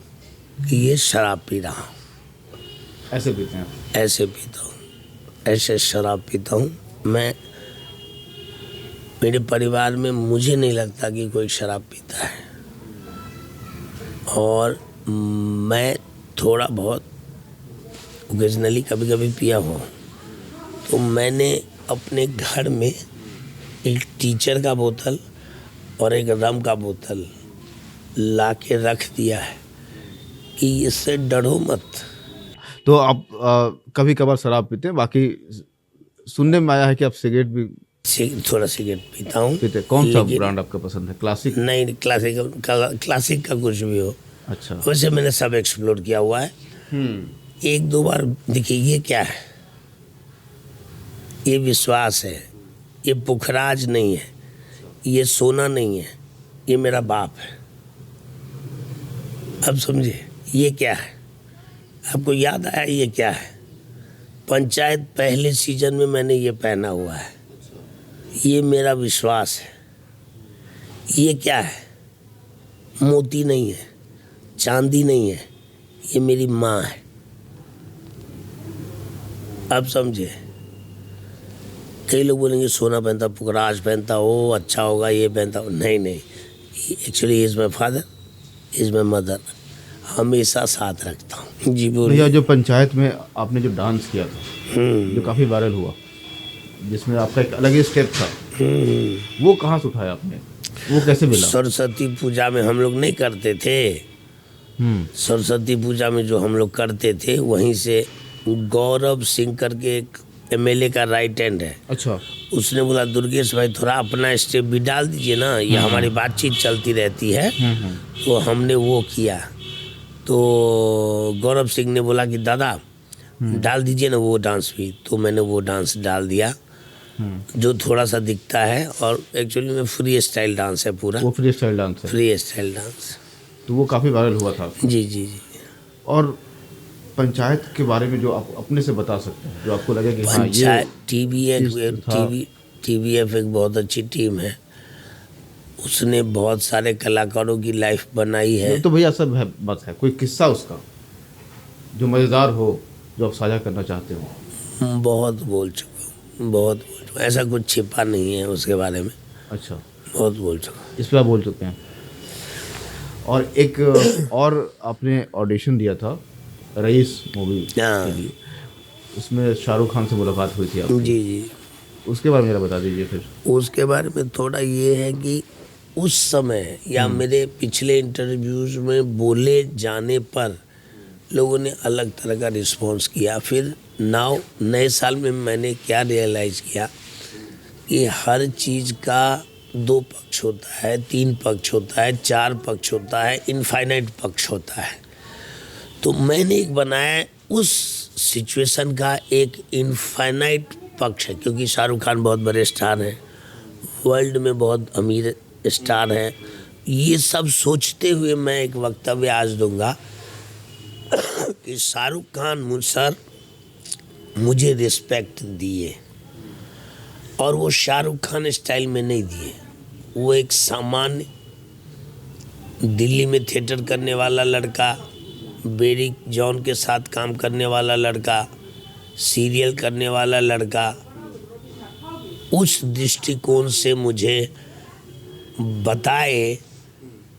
कि ये शराब पी रहा हूँ। ऐसे पीते हैं? ऐसे पीता हूँ, ऐसे शराब पीता हूँ मैं। मेरे परिवार में मुझे नहीं लगता कि कोई शराब पीता है, और मैं थोड़ा बहुत ओकेजनली कभी कभी पिया हुआ। तो मैंने अपने घर में एक टीचर का बोतल और एक रम का बोतल ला के रख दिया है कि इससे डरो मत। तो आप कभी कभार शराब पीते हैं, बाकी सुनने में आया है कि आप सिगरेट भी थोड़ा सिगरेट पीता हूँ। पीते? कौन सा ब्रांड आपका पसंद है? क्लासिक? नहीं, क्लासिक का कुछ भी हो। अच्छा। वैसे मैंने सब एक्सप्लोर किया हुआ है। 1-2 बार देखिए, ये क्या है, ये विश्वास है, ये पुखराज नहीं है, ये सोना नहीं है, ये मेरा बाप है। अब समझे ये क्या है? आपको याद आया ये क्या है? पंचायत पहले सीजन में मैंने ये पहना हुआ है, ये मेरा विश्वास है। ये क्या है? मोती नहीं है, चांदी नहीं है, ये मेरी माँ है। अब समझे? कई लोग बोलेंगे सोना पहनता, पुखराज पहनता, ओ अच्छा होगा, ये पहनता हो। नहीं नहीं, actually is my father, is my mother, हमेशा साथ रखता हूँ। जी बोलिए। भैया जो पंचायत में आपने जो डांस किया था जो काफ़ी वायरल हुआ, जिसमें आपका एक अलग ही स्टेप था, वो कहाँ से उठाया आपने, वो कैसे मिला? सरस्वती पूजा में हम लोग नहीं करते थे, सरस्वती पूजा में जो हम लोग करते थे, वहीं से गौरव सिंह करके एक एमएलए का राइट हैंड है। अच्छा। उसने बोला दुर्गेश भाई थोड़ा अपना स्टेप भी डाल दीजिए ना, ये हमारी बातचीत चलती रहती है। तो हमने वो किया, तो गौरव सिंह ने बोला कि दादा डाल दीजिए ना वो डांस भी, तो मैंने वो डांस डाल दिया जो थोड़ा सा दिखता है, और एक्चुअली में फ्री स्टाइल डांस है पूरा। वो फ्री स्टाइल डांस है? Free style dance. तो वो काफ़ी वायरल हुआ था। जी जी जी। और पंचायत के बारे में जो आप अपने से बता सकते हैं, जो आपको लगे कि हाँ ये पंचायत TVF एक बहुत अच्छी टीम है, उसने बहुत सारे कलाकारों की लाइफ बनाई है। तो भैया सब है, बात है कोई किस्सा उसका जो मज़ेदार हो, जो आप साझा करना चाहते हो? बहुत बोल चुका हूँ, बहुत बोल चुका, ऐसा कुछ छिपा नहीं है उसके बारे में। अच्छा। बहुत बोल चुका। इस पर आप बोल चुके हैं। और एक और आपने ऑडिशन दिया था रईस मूवी के लिए, उसमें शाहरुख खान से मुलाकात हुई थी आपकी। जी जी। उसके बारे में जरा बता दीजिए फिर। उसके बारे में थोड़ा ये है कि उस समय या मेरे पिछले इंटरव्यूज में बोले जाने पर लोगों ने अलग तरह का रिस्पॉन्स किया। फिर नए साल में मैंने क्या रियलाइज़ किया कि हर चीज़ का 2 पक्ष होता है, 3 पक्ष होता है, 4 पक्ष होता है, इनफाइनाइट पक्ष होता है। तो मैंने एक बनाया उस सिचुएशन का एक इनफाइनाइट पक्ष है, क्योंकि शाहरुख खान बहुत बड़े स्टार हैं, वर्ल्ड में बहुत अमीर स्टार हैं। ये सब सोचते हुए मैं एक वक्तव्य आज दूंगा कि शाहरुख खान सर मुझे रिस्पेक्ट दिए, और वो शाहरुख खान स्टाइल में नहीं दिए। वो एक सामान्य दिल्ली में थिएटर करने वाला लड़का, बेरी जॉन के साथ काम करने वाला लड़का, सीरियल करने वाला लड़का, उस दृष्टिकोण से मुझे बताए,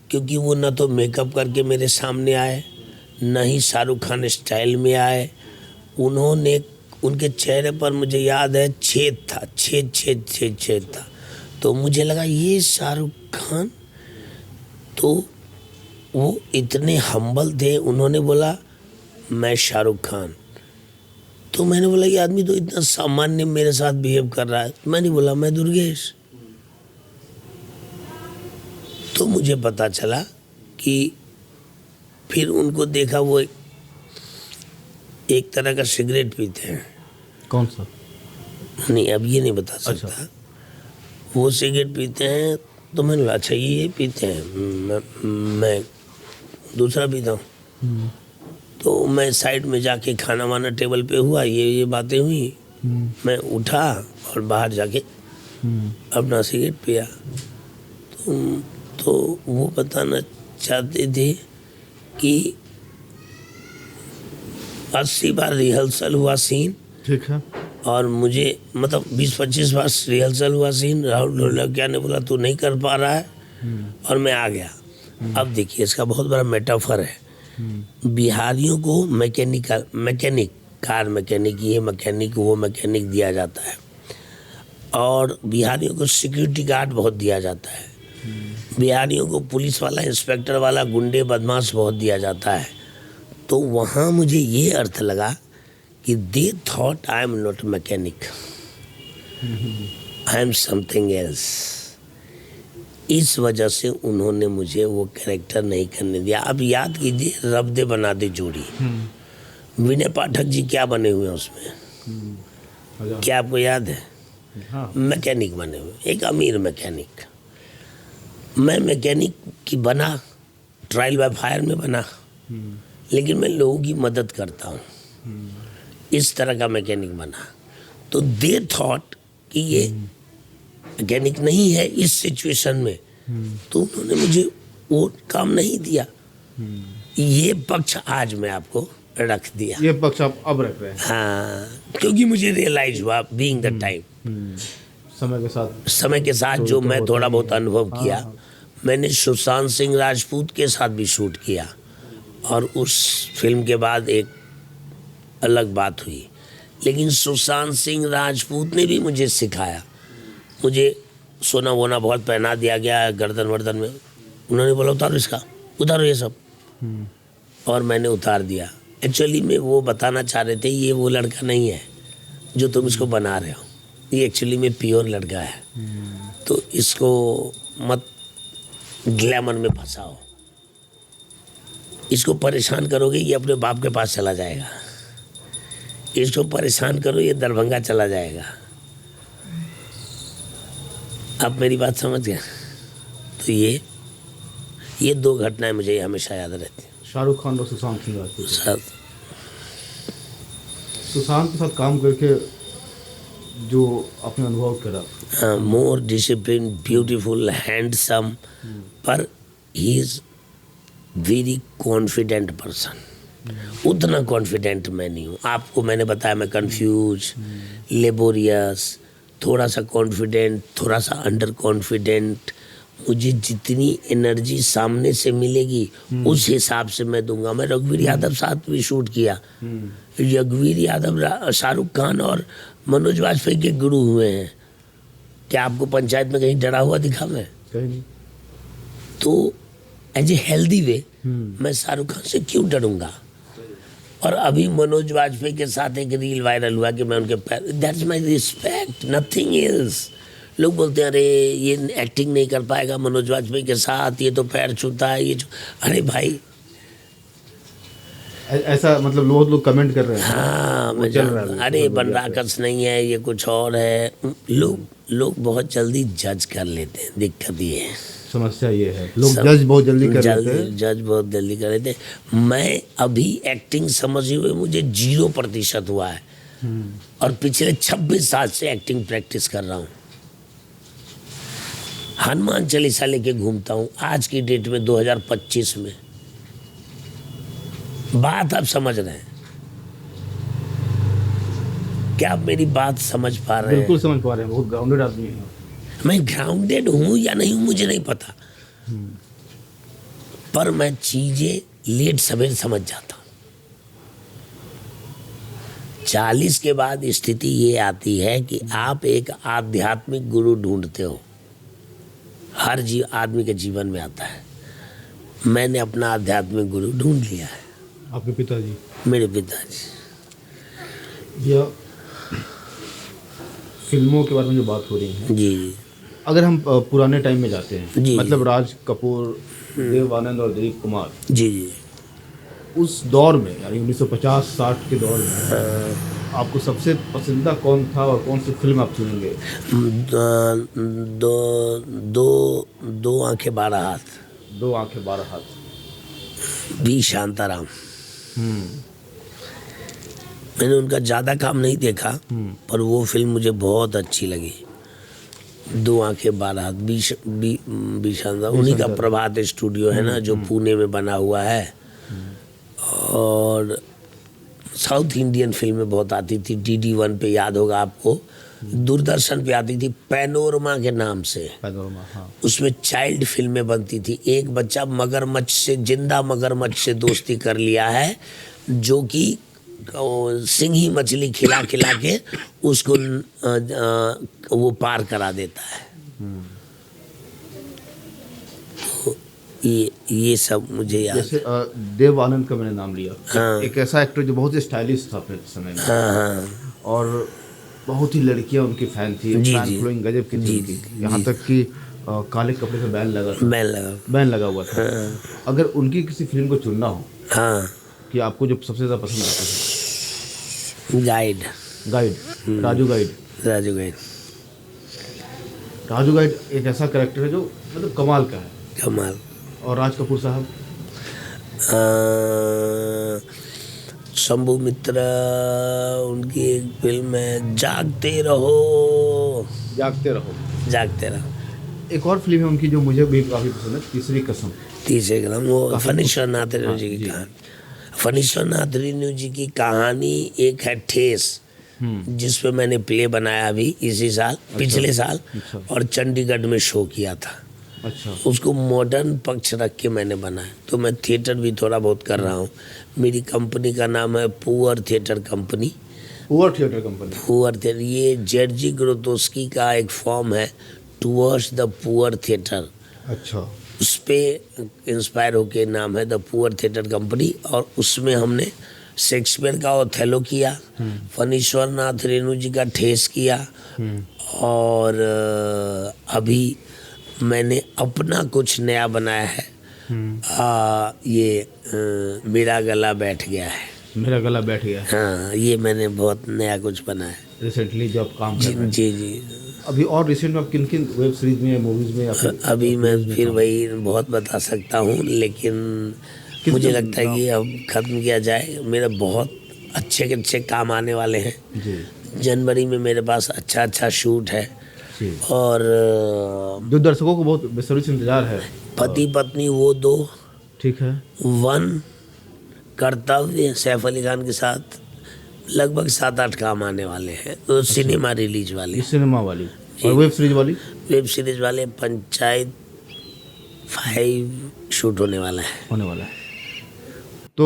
क्योंकि वो न तो मेकअप करके मेरे सामने आए, न ही शाहरुख खान स्टाइल में आए। उन्होंने, उनके चेहरे पर मुझे याद है छेद था, छेद था। तो मुझे लगा ये शाहरुख खान, तो वो इतने हम्बल थे। उन्होंने बोला मैं शाहरुख खान, तो मैंने बोला ये आदमी तो इतना सामान्य मेरे साथ बिहेव कर रहा है। मैंने बोला मैं दुर्गेश। तो मुझे पता चला कि फिर उनको देखा वो एक तरह का सिगरेट पीते हैं। कौन सा? नहीं अब ये नहीं बता सकता। अच्छा। वो सिगरेट पीते हैं, तो मैंने बोला अच्छा ये पीते हैं, मैं दूसरा पीता हूँ। तो मैं साइड में जाके खाना वाना टेबल पे हुआ, ये बातें हुई। मैं उठा और बाहर जाके अपना सिगरेट पिया। तो वो बताना चाहते थे कि 80 बार रिहर्सल हुआ सीन, ठीक है, और मुझे मतलब 20-25 बार रिहर्सल हुआ सीन। राहुल ढोलकिया ने बोला तू नहीं कर पा रहा है, और मैं आ गया। अब देखिए इसका बहुत बड़ा मेटाफर है। बिहारियों को मैकेनिक, कार मैकेनिक, ये मैकेनिक, वो मैकेनिक दिया जाता है, और बिहारियों को सिक्योरिटी गार्ड बहुत दिया जाता है। बिहारियों को पुलिस वाला, इंस्पेक्टर वाला, गुंडे बदमाश बहुत दिया जाता है। तो वहाँ मुझे ये अर्थ लगा कि they thought I am not mechanic, I am something else. इस वजह से उन्होंने मुझे वो कैरेक्टर नहीं करने दिया। अब याद कीजिए, रब दे बना दे जोड़ी, विनय पाठक जी क्या बने हुए हैं उसमें, क्या आपको याद है? हाँ। मैकेनिक बने हुए, एक अमीर मैकेनिक। मैं मैकेनिक की बना, ट्रायल बाय फायर में बना, लेकिन मैं लोगों की मदद करता हूँ। इस तरह का मैकेनिक बना। तो दे थॉट कि ये मैकेनिक नहीं है इस सिचुएशन में, तो उन्होंने मुझे वो काम नहीं दिया। ये पक्ष आज मैं आपको रख दिया। ये पक्ष आप अब रख रहे हैं। हाँ, क्योंकि मुझे रियलाइज हुआ बीइंग द टाइम, समय के साथ जो मैं थोड़ा बहुत अनुभव किया। मैंने सुशांत सिंह राजपूत के साथ भी शूट किया और उस फिल्म के बाद एक अलग बात हुई, लेकिन सुशांत सिंह राजपूत ने भी मुझे सिखाया। मुझे सोना वोना बहुत पहना दिया गया गर्दन वर्दन में, उन्होंने बोला उतारो इसका, उतारो ये सब, और मैंने उतार दिया। एक्चुअली में वो बताना चाह रहे थे ये वो लड़का नहीं है जो तुम इसको बना रहे हो, ये एक्चुअली में प्योर लड़का है, तो इसको मत ग्लैमर में फंसाओ, इसको परेशान करोगे ये अपने बाप के पास चला जाएगा, इसको परेशान करो ये दरभंगा चला जाएगा। आप मेरी बात समझ गए? तो ये दो घटनाएं मुझे हमेशा याद रहती हैं। शाहरुख खान और सुशांत सिंह राजपूत। सुशांत के साथ काम करके जो आपने अनुभव करा, मोर डिसिप्लिन, ब्यूटीफुल, हैंडसम, पर he is very confident person. उतना कॉन्फिडेंट मैं नहीं हूँ। आपको मैंने बताया मैं कंफ्यूज, लेबोरियस, थोड़ा सा कॉन्फिडेंट, थोड़ा सा अंडर कॉन्फिडेंट। मुझे जितनी एनर्जी सामने से मिलेगी उस हिसाब से मैं दूंगा। मैं रघुवीर यादव साथ भी शूट किया। रघुवीर यादव शाहरुख खान और मनोज वाजपेयी के गुरु हुए हैं। क्या आपको पंचायत में कहीं डरा हुआ दिखा मैं? कहीं नहीं। तो एज ए हेल्दी वे मैं शाहरुख खान से क्यों डरूंगा? और अभी मनोज वाजपेयी के साथ एक रील वायरल हुआ कि मैं उनके पैर, that's my respect, nothing else. लोग बोलते हैं अरे ये एक्टिंग नहीं कर पाएगा मनोज वाजपेयी के साथ, ये तो पैर छूता है, ये अरे भाई ऐसा मतलब लोग कमेंट कर रहे हैं। हाँ, मैं अरे बनराकस नहीं है, ये कुछ और है। लोग बहुत जल्दी जज कर लेते हैं, दिक्कत ये है, समस्या ये है, लोग जज बहुत जल्दी कर लेते हैं। जज बहुत जल्दी कर लेते हैं। मैं अभी एक्टिंग समझे हुए मुझे 0% हुआ है और पिछले 26 साल से एक्टिंग प्रैक्टिस कर रहा हूँ। हनुमान चालीसा लेके घूमता हूँ आज की डेट में 2025 में। बात आप समझ रहे हैं? क्या आप मेरी बात समझ पा रहे हैं? बिल्कुल समझ पा रहे हैं। बहुत ग्राउंडेड आदमी है। मैं ग्राउंडेड हूँ या नहीं हूँ मुझे नहीं पता, पर मैं चीजें लेट सवेर समझ जाता हूँ। 40 के बाद स्थिति ये आती है कि आप एक आध्यात्मिक गुरु ढूंढते हो। हर आदमी के जीवन में आता है। मैंने अपना आध्यात्मिक गुरु ढूंढ लिया है। आपके पिताजी? मेरे पिताजी। या फिल्मों के बारे में जो बात हो रही है, जी, अगर हम पुराने टाइम में जाते हैं, जी, मतलब राज कपूर, देव आनंद और दिलीप कुमार, जी जी, उस दौर में यानी 1950-60 के दौर में आपको सबसे पसंदीदा कौन था और कौन सी फिल्म आप चुनेंगे? दो आंखें 12 हाथ। 2 आंखें 12 हाथ। बी शांताराम। मैंने उनका ज़्यादा काम नहीं देखा, पर वो फिल्म मुझे बहुत अच्छी लगी। 2 आंखें 12 हाथ, बी शांताराम। उन्हीं का प्रभात स्टूडियो है ना, जो पुणे में बना हुआ है। और साउथ इंडियन फिल्में बहुत आती थी। DD1 पे याद होगा आपको, दूरदर्शन पे आती थी पैनोरमा के नाम से। पैनोरमा, हाँ। उसमें चाइल्ड फिल्में बनती थी। एक बच्चा मगरमच्छ से, जिंदा मगरमच्छ से दोस्ती कर लिया है, जो कि सिंही मछली खिला खिला के उसको वो पार करा देता है। तो ये सब मुझे याद। जैसे देव आनंद का मैंने नाम लिया। हाँ। एक ऐसा एक्टर जो बहुत ही स्टाइलिश था अपने समय में। हाँ हाँ। और बहुत ही लड़कियां उनकी फैन थी। फैन फॉलोइंग गजब की थी। यहाँ तक कि काले कपड़े पे बैन लगा हुआ था। हाँ। अगर उनकी किसी फिल्म को चुनना हो, हाँ, कि आपको जो सबसे ज़्यादा पसंद आता है? गाइड। राजू गाइड एक ऐसा कैरेक्टर है जो मतलब कमाल का है। कमाल। और राज कपूर साहब? शंभू मित्रा, उनकी एक फिल्म है जागते रहो, जागते रहो। जागते रहो। एक और फिल्म है उनकी जो मुझे भी काफ़ी पसंद है, तीसरी कसम। तीसरे कदम, वो फणीश्वर नाथ रेणु जी की जी। कहानी। फणीश्वर नाथ रेणु जी की कहानी एक है ठेस, जिस पे मैंने प्ले बनाया अभी इसी साल, पिछले साल, अच्छा। और चंडीगढ़ में शो किया था। अच्छा। उसको मॉडर्न पक्ष रख के मैंने बनाया। तो मैं थिएटर भी थोड़ा बहुत कर रहा हूँ। मेरी कंपनी का नाम है poor theatre company. Poor theatre company. Poor theatre, ये जेर्जी ग्रोतोस्की का एक फॉर्म है, टुवर्ड्स द पुअर थिएटर। अच्छा। उस पर इंस्पायर होके नाम है द पुअर थिएटर कंपनी। और उसमें हमने शेक्सपियर का ओथेलो किया, फणीश्वर नाथ रेणु जी का ठेस किया, और अभी मैंने अपना कुछ नया बनाया है। मेरा गला बैठ गया है। मेरा गला बैठ गया है। हाँ, ये मैंने बहुत नया कुछ बनाया है। रिसेंटली जो आप काम कर रहे हैं। जी जी। अभी और रिसेंट में आप किन किन वेब सीरीज में, मूवीज में या फिर अभी मैं फिर वही बहुत बता सकता हूँ, लेकिन मुझे लगता है कि अब खत्म किया जाए। मेरे बहुत अच्छे काम आने वाले हैं। जी। जनवरी में मेरे पास अच्छा शूट है। जी। और जो दर्शकों को बहुत बेसब्री से इंतजार है। पति पत्नी वो दो, ठीक है। वन, कर्तव्य सैफ अली खान के साथ, लगभग 7-8 काम आने वाले हैं। तो सिनेमा रिलीज वाले, ये सिनेमा वाली और वेब सीरीज वाली। वेब सीरीज वाले पंचायत 5 शूट होने वाला है। तो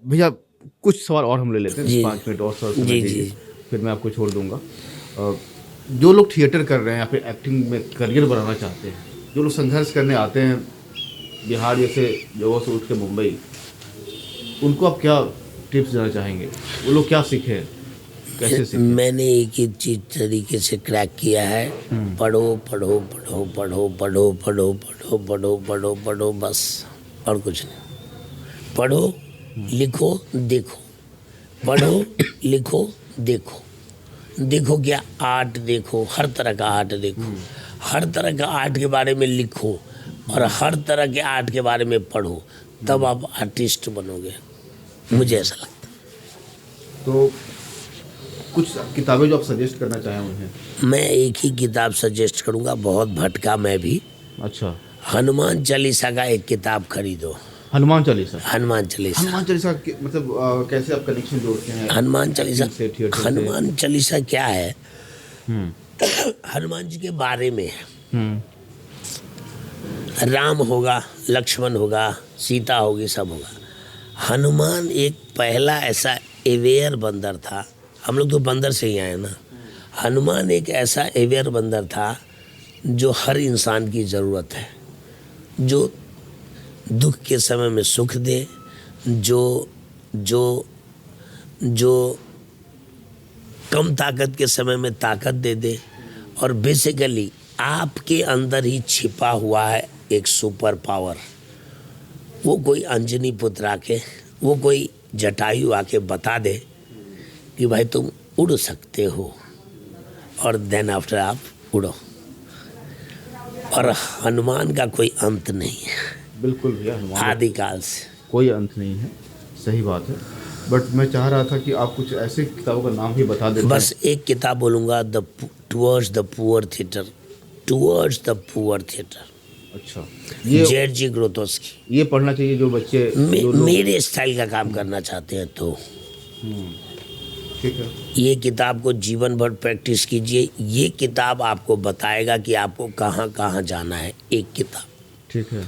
भैया कुछ सवाल और हम ले लेते हैं, जी। 5 मिनट और सवाल जी, दीजिए, जी। फिर मैं आपको छोड़ दूंगा। जो लोग थिएटर कर रहे हैं या फिर एक्टिंग में करियर बनाना चाहते हैं, जो लोग संघर्ष करने आते हैं बिहार जैसे जगहों से उठ के मुंबई, उनको आप क्या टिप्स देना चाहेंगे? वो लोग क्या सीखे, कैसे सीखे? मैंने एक ही चीज तरीके से क्रैक किया है, पढ़ो पढ़ो पढ़ो पढ़ो पढ़ो पढ़ो पढ़ो पढ़ो पढ़ो पढ़ो, बस और कुछ नहीं। पढ़ो, लिखो, देखो। पढ़ो, लिखो, देखो। देखो क्या आर्ट, देखो हर तरह का आर्ट, देखो हर तरह का आर्ट के बारे में लिखो, और हर तरह के आर्ट के बारे में पढ़ो, तब आप आर्टिस्ट बनोगे, मुझे ऐसा लगता है। तो कुछ किताबें जो आप सजेस्ट करना चाहें उन्हें? मैं एक ही किताब सजेस्ट करूंगा, बहुत भटका मैं भी। अच्छा। हनुमान चालीसा का एक किताब खरीदो। हनुमान चालीसा। हनुमान चालीसा। हनुमान चालीसा मतलब कैसे आप कनेक्शन जोड़ते हैं हनुमान चालीसा, से, थिएटर से? हनुमान चालीसा क्या है? हनुमान जी के बारे में है। राम होगा, लक्ष्मण होगा, सीता होगी, सब होगा। हनुमान एक पहला ऐसा अवेयर बंदर था। हम लोग तो बंदर से ही आए ना। हनुमान एक ऐसा अवेयर बंदर था जो हर इंसान की ज़रूरत है, जो दुख के समय में सुख दे, जो कम ताकत के समय में ताकत दे दे। और बेसिकली आपके अंदर ही छिपा हुआ है एक सुपर पावर। वो कोई अंजनी पुत्र आके, वो कोई जटायु आके बता दे कि भाई तुम उड़ सकते हो, और देन आफ्टर आप उड़ो। और हनुमान का कोई अंत नहीं है, बिल्कुल भैया, हनुमान आदिकाल से कोई अंत नहीं है। सही बात है। बट मैं चाह रहा था कि आप कुछ ऐसे किताबों का नाम भी बता देते। बस एक किताब बोलूँगा, towards the poor theatre. Towards the poor theatre. अच्छा, ये जेर्जी ग्रोतोस्की। ये पढ़ना चाहिए जो बच्चे जो लोग- मेरे स्टाइल का काम करना चाहते हैं तो ठीक है। ये किताब को जीवन भर प्रैक्टिस कीजिए। ये किताब आपको बताएगा कि आपको कहाँ कहाँ जाना है, एक किताब। ठीक है।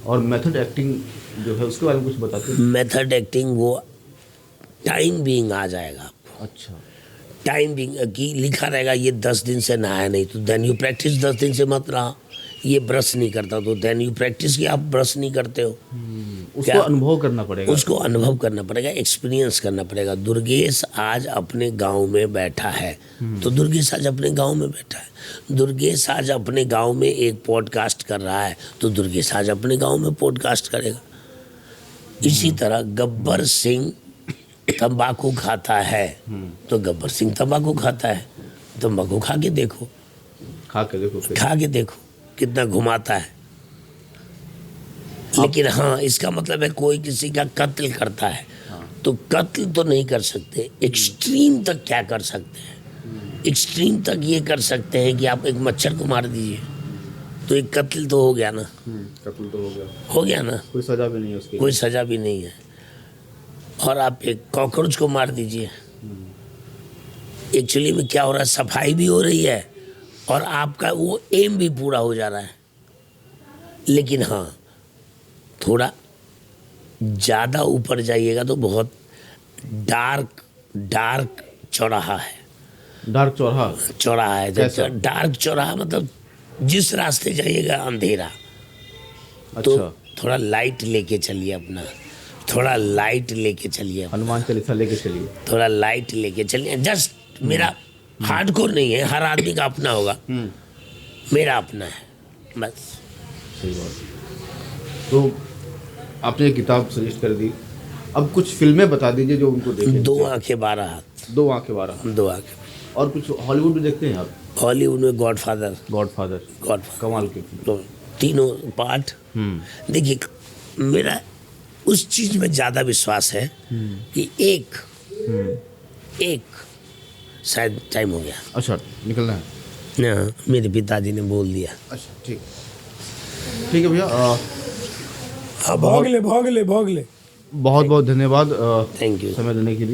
और मेथड एक्टिंग जो है उसके बारे में कुछ बताते हैं? मेथड एक्टिंग वो टाइम बीइंग आ जाएगा आपको। अच्छा। टाइम बीइंग की लिखा रहेगा ये 10 दिन से नहाया नहीं, तो देन यू प्रैक्टिस 10 दिन से मत रहा। ये ब्रश नहीं करता, तो देन यू प्रैक्टिस कि आप ब्रश नहीं करते हो। उसको अनुभव करना पड़ेगा। उसको अनुभव करना पड़ेगा, एक्सपीरियंस करना पड़ेगा। दुर्गेश आज अपने गांव में बैठा है, तो दुर्गेश आज अपने गांव में बैठा है। दुर्गेश आज अपने गांव में एक पॉडकास्ट कर रहा है, तो दुर्गेश आज अपने गांव में पॉडकास्ट करेगा। इसी तरह गब्बर सिंह तंबाकू खाता है, तो गब्बर सिंह तंबाकू खाता है। तंबाकू खा के देखो, खा के देखो फिर। खा के देखो कितना घुमाता है। लेकिन हाँ, इसका मतलब है कोई किसी का कत्ल करता है तो कत्ल तो नहीं कर सकते, एक्सट्रीम तक क्या कर सकते हैं? एक्सट्रीम तक ये कर सकते हैं कि आप एक मच्छर को मार दीजिए, तो एक कत्ल तो हो गया ना, कत्ल तो हो गया ना, कोई सजा भी नहीं है उसकी। कोई सजा भी नहीं है। और आप एक कॉकरोच को मार दीजिए, एक्चुअली में क्या हो रहा है, सफाई भी हो रही है और आपका वो एम भी पूरा हो जा रहा है। लेकिन हाँ, थोड़ा ज़्यादा ऊपर जाइएगा तो बहुत डार्क चौराहा है। डार्क चौराहा? चौराहा है कैसा? डार्क चौराहा मतलब जिस रास्ते जाइएगा अंधेरा, तो अच्छा, थोड़ा लाइट लेके चलिए अपना, थोड़ा लाइट लेके चलिए, हनुमान चालीसा लेके चलिए। थोड़ा लाइट लेके चलिए। जस्ट मेरा हार्डकोर नहीं है, हर आदमी का अपना होगा, मेरा अपना है बस। सही बात। तो आपने ये किताब सजेस्ट कर दी, अब कुछ फिल्में बता दीजिए जो उनको देखें। 2 आंखें 12 हाथ। 2 आंखें 12 हाथ। 2 आंखें। और कुछ हॉलीवुड भी देखते हैं आप? हॉलीवुड में गॉडफादर कमाल के। तो तीनों पार्ट। देखिए, मेरा उस चीज में ज़्यादा विश्वास है कि एक शायद टाइम हो गया। अच्छा, निकलना है ना, मेरे पिताजी ने बोल दिया। अच्छा, ठीक है भैया। हाँ, भोगले। बहुत बहुत धन्यवाद थैंक यू। समय देने के लिए।